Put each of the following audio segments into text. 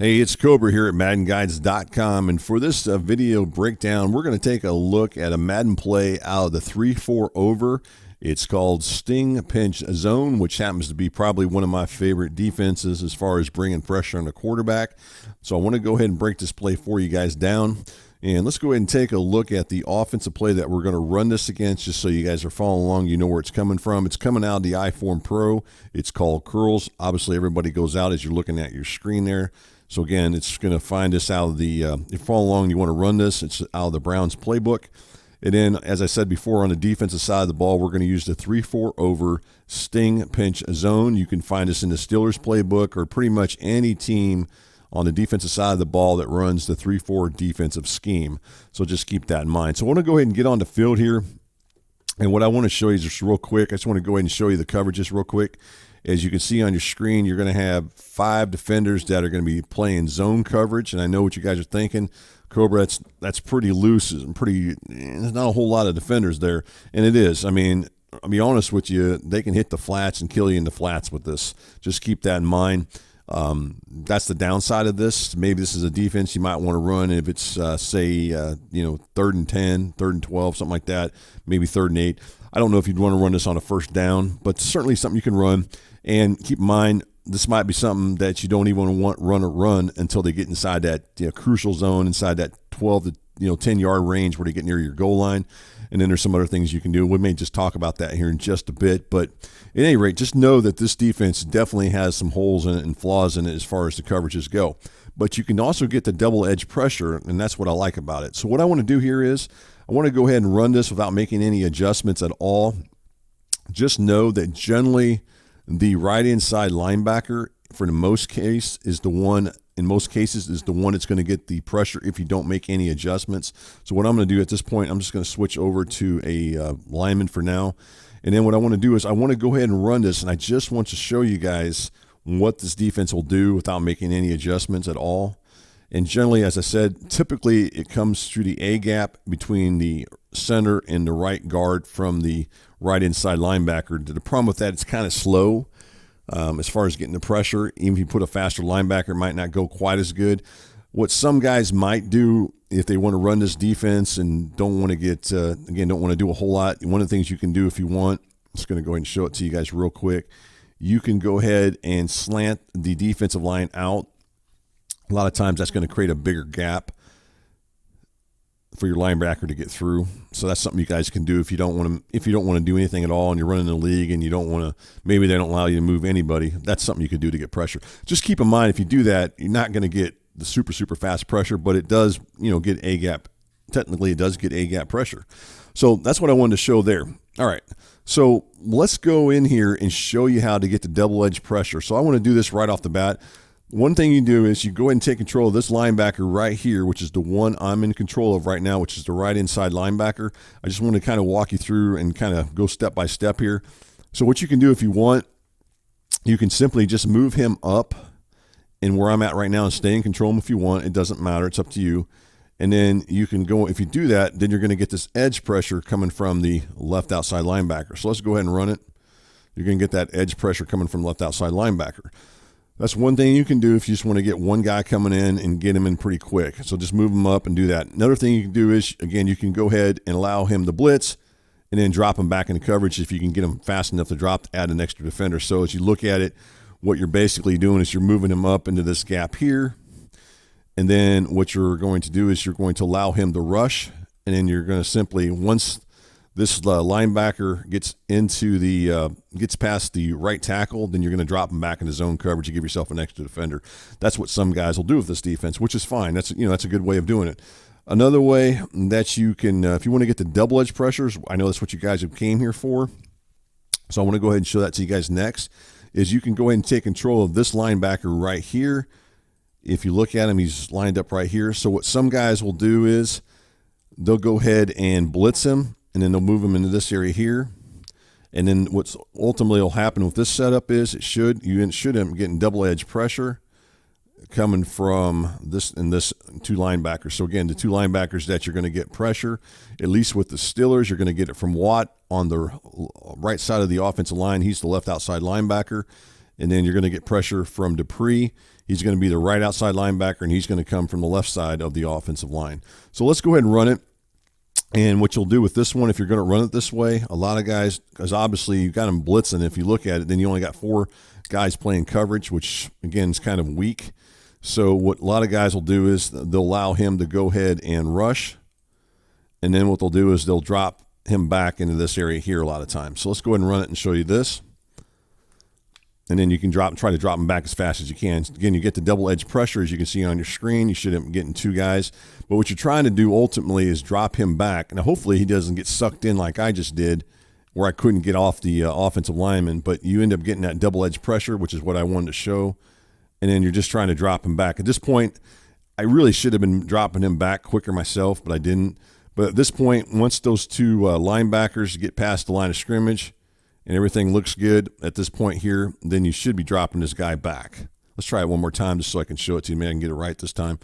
Hey, it's Cobra here at MaddenGuides.com, and for this video breakdown, we're going to take a look at a Madden play out of the 3-4 over. It's called Sting Pinch Zone, which happens to be probably one of my favorite defenses as far as bringing pressure on the quarterback. So I want to go ahead and break this play for you guys down. And let's go ahead and take a look at the offensive play that we're going to run this against, just so you guys are following along. You know where it's coming from. It's coming out of the iForm Pro. It's called curls. Obviously, everybody goes out as you're looking at your screen there. So again, it's going to find this out of the, if you follow along, you want to run this, it's out of the Browns playbook. And then, as I said before, on the defensive side of the ball, we're going to use the 3-4 over Sting Pinch Zone. You can find this in the Steelers playbook or pretty much any team on the defensive side of the ball that runs the 3-4 defensive scheme. So just keep that in mind. So I want to go ahead and get on the field here. And what I want to show you just real quick, I just want to go ahead and show you the coverages real quick. As you can see on your screen, you're going to have 5 defenders that are going to be playing zone coverage. And I know what you guys are thinking. Cobra, that's pretty loose and pretty, there's not a whole lot of defenders there. And it is. I mean, I'll be honest with you, they can hit the flats and kill you in the flats with this. Just keep that in mind. That's the downside of this. Maybe this is a defense you might want to run if it's, say, 3rd and 10, 3rd and 12, something like that, maybe 3rd and 8. I don't know if you'd want to run this on a first down, but certainly something you can run. And keep in mind, this might be something that you don't even want to run until they get inside that crucial zone, inside that 12 to 10-yard range where they get near your goal line. And then there's some other things you can do. We may just talk about that here in just a bit. But at any rate, just know that this defense definitely has some holes in it and flaws in it as far as the coverages go. But you can also get the double-edge pressure, and that's what I like about it. So what I want to do here is I want to go ahead and run this without making any adjustments at all. Just know that generally the right inside linebacker for the most case is the one, in most cases, is the one that's going to get the pressure if you don't make any adjustments. So what I'm going to do at this point, I'm just going to switch over to a lineman for now. And then what I want to do is I want to go ahead and run this, and I just want to show you guys what this defense will do without making any adjustments at all. And generally, as I said, typically it comes through the A gap between the center and the right guard from the right inside linebacker. The problem with that, it's kind of slow as far as getting the pressure. Even if you put a faster linebacker, it might not go quite as good. What some guys might do if they want to run this defense and don't want to get, don't want to do a whole lot, one of the things you can do if you want, I'm just going to go ahead and show it to you guys real quick. You can go ahead and slant the defensive line out. A lot of times that's going to create a bigger gap for your linebacker to get through. So that's something you guys can do if you don't want to do anything at all and you're running the league and you don't want to, maybe they don't allow you to move anybody. That's something you could do to get pressure. Just keep in mind, if you do that, you're not going to get the super fast pressure, but it does, get A gap. Technically, it does get A gap pressure. So that's what I wanted to show there. All right. So let's go in here and show you how to get the double edge pressure. So I want to do this right off the bat. One thing you do is you go ahead and take control of this linebacker right here, which is the one I'm in control of right now, which is the right inside linebacker. I just want to kind of walk you through and kind of go step by step here. So what you can do if you want, you can simply just move him up and where I'm at right now and stay in control of him if you want. It doesn't matter. It's up to you. And then you can go, if you do that, then you're going to get this edge pressure coming from the left outside linebacker. So let's go ahead and run it. You're going to get that edge pressure coming from left outside linebacker. That's one thing you can do if you just want to get one guy coming in and get him in pretty quick. So just move him up and do that. Another thing you can do is, again, you can go ahead and allow him to blitz and then drop him back into coverage if you can get him fast enough to drop, to add an extra defender. So as you look at it, what you're basically doing is you're moving him up into this gap here. And then what you're going to do is you're going to allow him to rush. And then you're going to simply, once this linebacker gets into the gets past the right tackle, then you're going to drop him back into zone coverage to give yourself an extra defender. That's what some guys will do with this defense, which is fine. That's a good way of doing it. Another way that you can, if you want to get the double edge pressures, I know that's what you guys have came here for. So I want to go ahead and show that to you guys next. Is you can go ahead and take control of this linebacker right here. If you look at him, he's lined up right here. So what some guys will do is they'll go ahead and blitz him, and then they'll move him into this area here. And then what's ultimately will happen with this setup is you should end up getting double edge pressure coming from this and this two linebackers. So again, the two linebackers that you're going to get pressure, at least with the Steelers, you're going to get it from Watt on the right side of the offensive line. He's the left outside linebacker. and then you're going to get pressure from Dupree. He's going to be the right outside linebacker, and he's going to come from the left side of the offensive line. So let's go ahead and run it. And what you'll do with this one, if you're going to run it this way, a lot of guys, because obviously you've got them blitzing. If you look at it, then you only got 4 guys playing coverage, which, again, is kind of weak. So what a lot of guys will do is they'll allow him to go ahead and rush. And then what they'll do is they'll drop him back into this area here a lot of times. So let's go ahead and run it and show you this. And then you can try to drop them back as fast as you can. Again, you get the double edge pressure, as you can see on your screen. You should be getting 2 guys. But what you're trying to do ultimately is drop him back. Now, hopefully he doesn't get sucked in like I just did, where I couldn't get off the offensive lineman. But you end up getting that double edge pressure, which is what I wanted to show. And then you're just trying to drop him back. At this point, I really should have been dropping him back quicker myself, but I didn't. But at this point, once those 2 linebackers get past the line of scrimmage, and everything looks good at this point here, then you should be dropping this guy back. Let's try it one more time just so I can show it to you. Maybe I can get it right this time.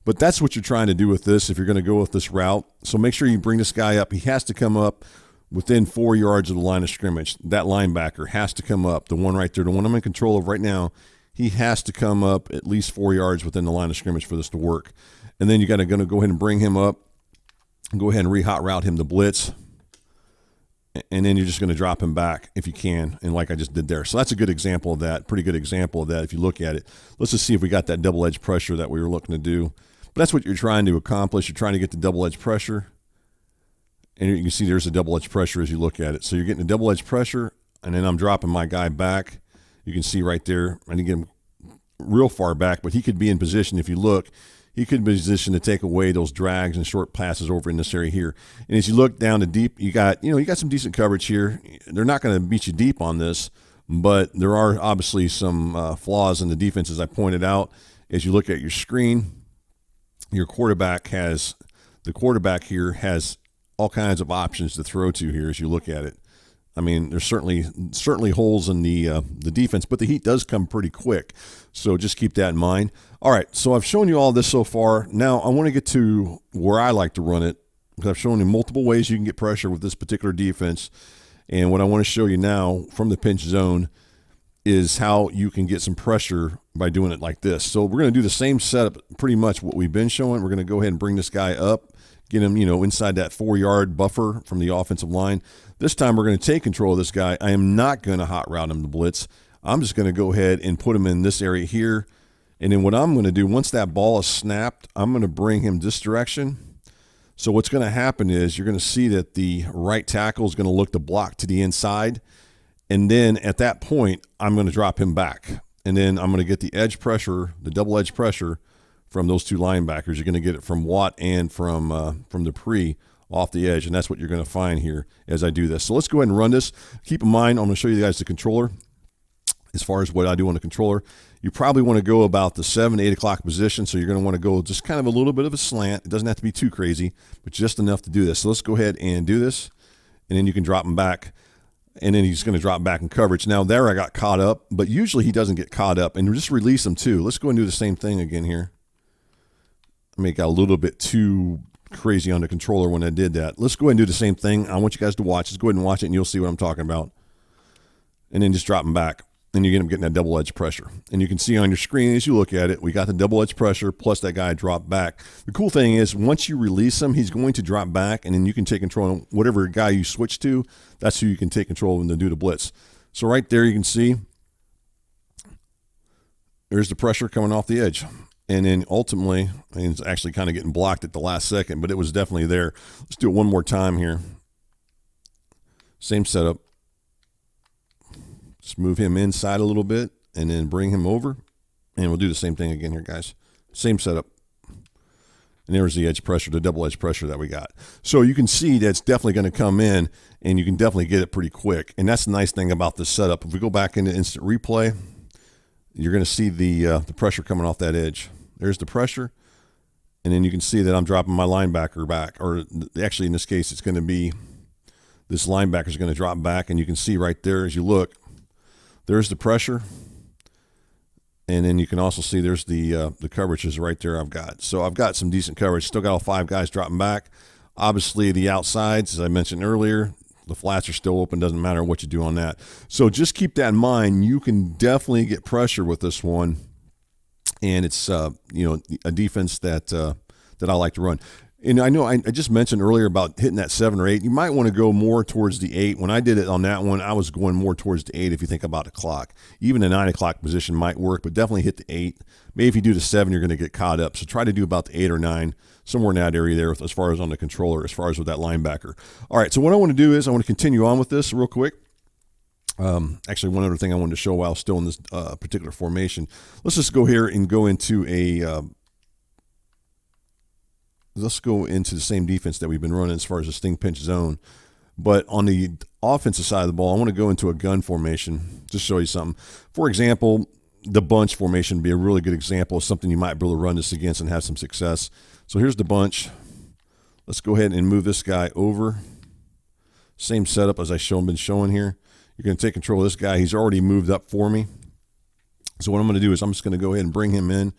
But that's what you're trying to do with this if you're going to go with this route. So make sure you bring this guy up. He has to come up within 4 yards of the line of scrimmage. That linebacker has to come up. The one right there, the one I'm in control of right now, he has to come up at least 4 yards within the line of scrimmage for this to work. And then you got to go ahead and bring him up. Go ahead and re-hot route him to blitz. And then you're just going to drop him back if you can, and like I just did there. So that's a good example of that, pretty good example of that if you look at it. Let's just see if we got that double edge pressure that we were looking to do. But that's what you're trying to accomplish. You're trying to get the double edge pressure. And you can see there's a double edge pressure as you look at it. So you're getting a double edge pressure, and then I'm dropping my guy back. You can see right there. I didn't get him real far back, but he could be in position if you look. He could be in position to take away those drags and short passes over in this area here. And as you look down to deep, you got some decent coverage here. They're not going to beat you deep on this, but there are obviously some flaws in the defense, as I pointed out. As you look at your screen, your quarterback here has all kinds of options to throw to here as you look at it. I mean, there's certainly holes in the defense, but the heat does come pretty quick. So just keep that in mind. All right, so I've shown you all this so far. Now I want to get to where I like to run it, because I've shown you multiple ways you can get pressure with this particular defense. And what I want to show you now from the pinch zone is how you can get some pressure by doing it like this. So we're going to do the same setup, pretty much what we've been showing. We're going to go ahead and bring this guy up, get him, inside that 4-yard buffer from the offensive line. This time we're going to take control of this guy. I am not going to hot route him to blitz. I'm just going to go ahead and put him in this area here. And then what I'm going to do, once that ball is snapped, I'm going to bring him this direction. So what's going to happen is you're going to see that the right tackle is going to look to block to the inside. And then at that point, I'm going to drop him back. And then I'm going to get the edge pressure, the double edge pressure from those 2 linebackers. You're going to get it from Watt and from Dupree off the edge, and that's what you're going to find here as I do this. So let's go ahead and run this. Keep in mind, I'm going to show you guys the controller. As far as what I do on the controller, you probably want to go about the 7 to 8 o'clock position, so you're going to want to go just kind of a little bit of a slant. It doesn't have to be too crazy, but just enough to do this. So let's go ahead and do this, and then you can drop him back, and then he's going to drop back in coverage. Now there I got caught up, but usually he doesn't get caught up, and just release him too. Let's go and do the same thing again here. I mean, it got a little bit too crazy on the controller when I did that. Let's go ahead and do the same thing. I want you guys to watch. Just go ahead and watch it, and you'll see what I'm talking about. And then just drop them back. And you end up getting that double edge pressure. And you can see on your screen as you look at it, we got the double edge pressure plus that guy dropped back. The cool thing is once you release him, he's going to drop back, and then you can take control of whatever guy you switch to. That's who you can take control of when they do the blitz. So right there you can see there's the pressure coming off the edge. And then ultimately, it's actually kind of getting blocked at the last second, but it was definitely there. Let's do it one more time here. Same setup. Just move him inside a little bit and then bring him over. And we'll do the same thing again here, guys. Same setup. And there's the edge pressure, the double edge pressure that we got. So you can see that's definitely going to come in, and you can definitely get it pretty quick. And that's the nice thing about this setup. If we go back into instant replay, you're going to see the pressure coming off that edge. There's the pressure. And then you can see that I'm dropping my linebacker back. Or actually, in this case, it's going to be this linebacker is going to drop back. And you can see right there as you look, there's the pressure. And then you can also see there's the coverage is right there I've got. So I've got some decent coverage. Still got all 5 guys dropping back. Obviously, the outsides, as I mentioned earlier, The flats are still open, doesn't matter what you do on that. So just keep that in mind. You can definitely get pressure with this one, and it's you know, a defense that I like to run. And I know I just mentioned earlier about hitting that 7 or 8. You might want to go more towards the 8. When I did it on that one, I was going more towards the 8 if you think about the clock. Even a 9 o'clock position might work, but definitely hit the 8. Maybe if you do the 7, you're going to get caught up. So try to do about the 8 or 9, somewhere in that area there as far as on the controller, as far as with that linebacker. All right, so what I want to do is I want to continue on with this real quick. Actually, one other thing I wanted to show while still in this particular formation. Let's just go here and go into a let's go into the same defense that we've been running as far as the sting pinch zone. But on the offensive side of the ball, I want to go into a gun formation, just show you something. For example, the bunch formation would be a really good example of something you might be able to run this against and have some success. So here's the bunch. Let's go ahead and move this guy over. Same setup as been showing here. You're going to take control of this guy. He's already moved up for me. So what I'm going to do is I'm just going to go ahead and bring him in,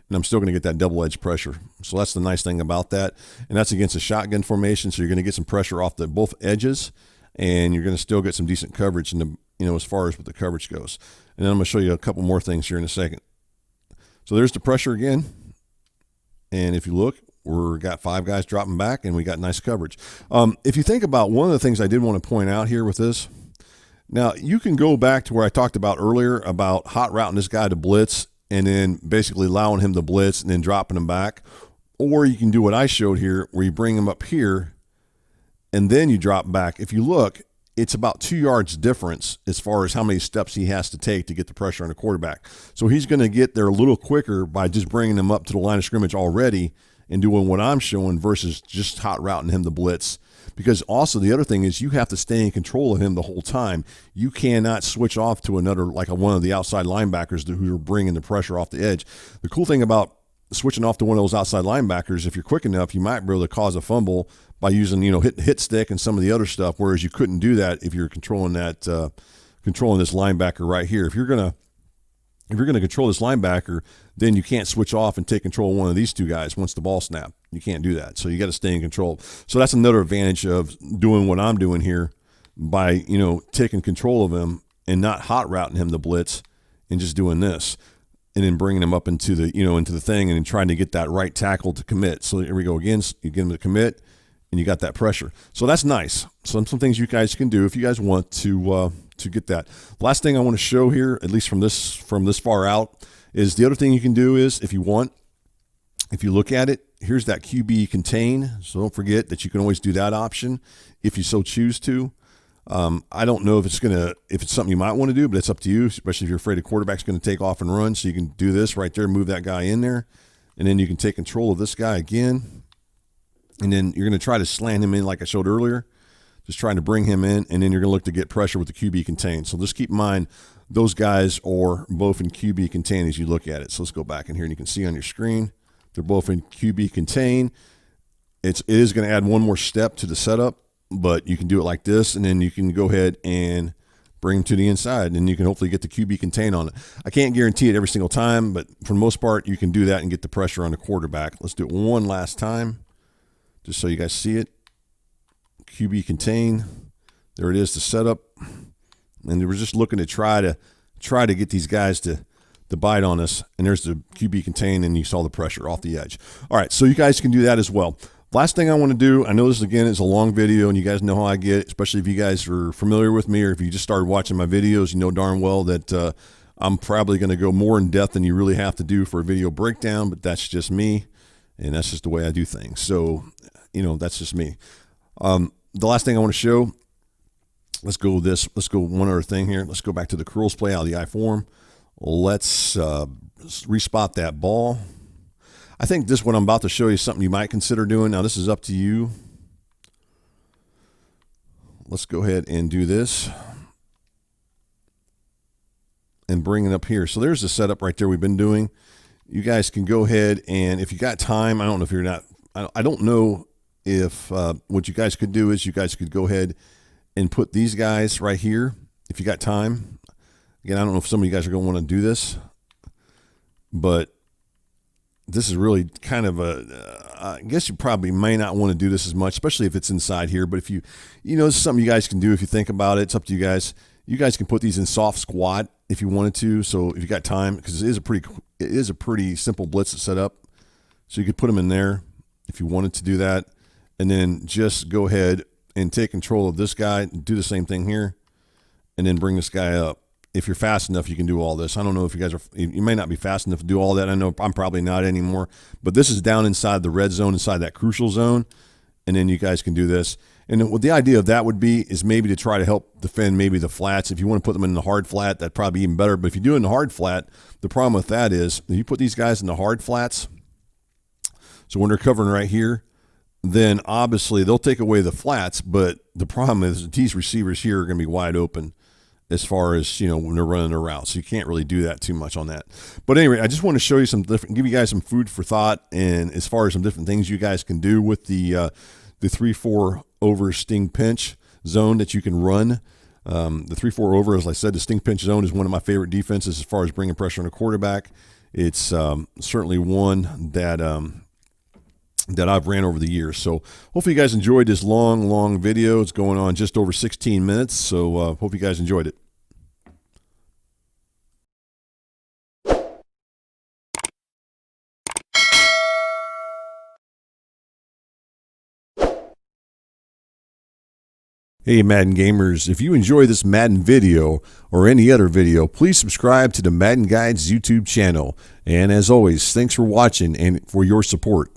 and I'm still going to get that double edge pressure. So that's the nice thing about that. And that's against a shotgun formation, so you're going to get some pressure off both edges, and you're going to still get some decent coverage in the, you know, as far as what the coverage goes. And then I'm going to show you a couple more things here in a second. So there's the pressure again. And if you look, we've got 5 guys dropping back, and we got nice coverage. If you think about one of the things I did want to point out here with this, now you can go back to where I talked about earlier about hot routing this guy to blitz and then basically allowing him to blitz and then dropping him back. Or you can do what I showed here, where you bring him up here and then you drop back. If you look, it's about 2 yards difference as far as how many steps he has to take to get the pressure on the quarterback. So he's going to get there a little quicker by just bringing him up to the line of scrimmage already and doing what I'm showing versus just hot routing him to blitz. Because also the other thing is you have to stay in control of him the whole time. You cannot switch off to another, like one of the outside linebackers who are bringing the pressure off the edge. The cool thing about switching off to one of those outside linebackers, if you're quick enough, you might be able to cause a fumble by using, you know, hit stick and some of the other stuff, whereas you couldn't do that if you're controlling that controlling this linebacker right here. If you're gonna control this linebacker, then you can't switch off and take control of one of these two guys once the ball snapped. You can't do that. So you got to stay in control. So that's another advantage of doing what I'm doing here by, you know, taking control of him and not hot routing him to blitz and just doing this and then bringing him up into the, you know, into the thing and then trying to get that right tackle to commit. So here we go again. You get him to commit and you got that pressure. So that's nice. Some things you guys can do if you guys want to get that. Last thing I want to show here, at least from this far out, is the other thing you can do is if you want, if you look at it, here's that QB contain. So don't forget that you can always do that option if you so choose to. I don't know if it's something you might want to do, but it's up to you, especially if you're afraid a quarterback's going to take off and run. So you can do this right there, move that guy in there, and then you can take control of this guy again. And then you're going to try to slant him in like I showed earlier, just trying to bring him in, and then you're going to look to get pressure with the QB contain. So just keep in mind those guys are both in QB contain as you look at it. So let's go back in here, and you can see on your screen they're both in QB contain. It is going to add one more step to the setup, but you can do it like this, and then you can go ahead and bring them to the inside, and you can hopefully get the QB contain on it. I can't guarantee it every single time, but for the most part, you can do that and get the pressure on the quarterback. Let's do it one last time, just so you guys see it. QB contain. There it is, the setup. And we're just looking to try to get these guys to bite on us. And there's the QB contain, and you saw the pressure off the edge. All right, so you guys can do that as well. Last thing I want to do, I know this again is a long video, and you guys know how I get, especially if you guys are familiar with me or if you just started watching my videos, you know darn well that I'm probably going to go more in depth than you really have to do for a video breakdown, but that's just me, and that's just the way I do things. So, you know, that's just me. The last thing I want to show, let's go one other thing here. Let's go back to the curls play out of the I form. Let's respot that ball. I think this what I'm about to show you is something you might consider doing. Now, this is up to you. Let's go ahead and do this and bring it up here. So there's the setup right there we've been doing. You guys can go ahead, and if you got time, I don't know if you're not, I don't know if what you guys could do is you guys could go ahead and put these guys right here if you got time. Again, I don't know if some of you guys are going to want to do this, but this is really kind of I guess you probably may not want to do this as much, especially if it's inside here. But if you this is something you guys can do if you think about it. It's up to you guys. You guys can put these in soft squat if you wanted to. So if you got time, because it is a pretty simple blitz to set up. So you could put them in there if you wanted to do that, and then just go ahead and take control of this guy. Do the same thing here, and then bring this guy up. If you're fast enough, you can do all this. I don't know if you guys are. You may not be fast enough to do all that. I know I'm probably not anymore. But this is down inside the red zone, inside that crucial zone, and then you guys can do this. And what the idea of that would be is maybe to try to help defend maybe the flats. If you want to put them in the hard flat, that'd probably be even better. But if you do it in the hard flat, the problem with that is if you put these guys in the hard flats, so when they're covering right here, then obviously they'll take away the flats. But the problem is these receivers here are going to be wide open as far as, when they're running their routes. So you can't really do that too much on that. But anyway, I just want to show you give you guys some food for thought, and as far as some different things you guys can do with the 3-4 over sting pinch zone that you can run. The 3-4 over, as I said, the sting pinch zone is one of my favorite defenses as far as bringing pressure on a quarterback. It's certainly one that I've ran over the years. So hopefully you guys enjoyed this long video. It's going on just over 16 minutes. So hope you guys enjoyed it. Hey Madden gamers, if you enjoy this Madden video or any other video, please subscribe to the Madden Guides YouTube channel. And as always, thanks for watching and for your support.